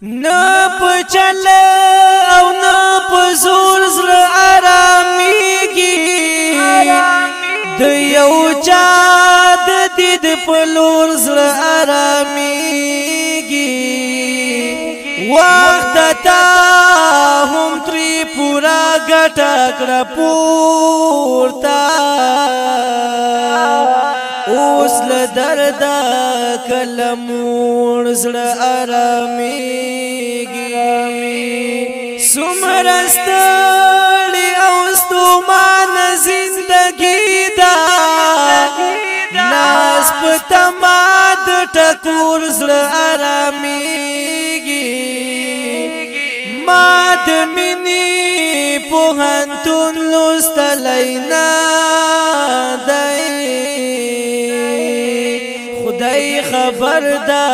نه پچل او نه پزور زړه آرامیږي د یو چا د دید په لور زړه آرامیږي وخت تا هم تری پورا ګټه کړه پورته اوس له درده کله موړ زړه آرامیږي څومره ستړې او ستومانه زندګي ده لاس په تما د ټکور زړه آرامیږي ما د مینې پوهنتون لوستلی نه دی خدای خبر دا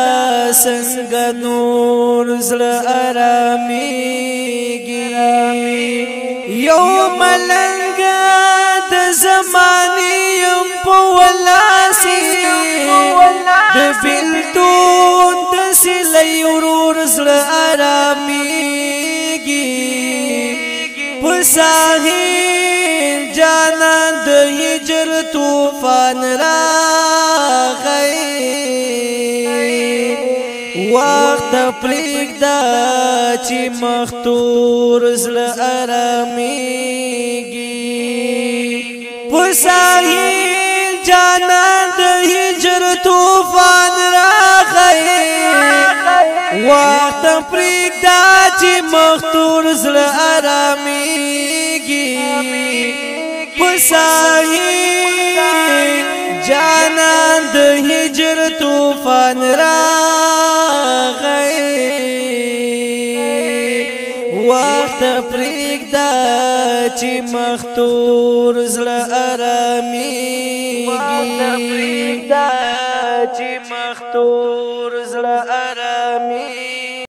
څنګه نور زړه آرامیږي یو ملنګ د زمانې یم په ولاسي د بېلتون د سیلۍ ورور زړه آرامیږي په ساحل جانان د هجر طوفان راغی وخت پرېږده چې مختور زړه آرامیږي په ساحل جانان د هجر طوفان راغی وخت پرېږده چې مختور زړه آرامیږي په ساحل جانان د هجر طوفان راغی وخت پرېږده چې مختور زړه آرامیږي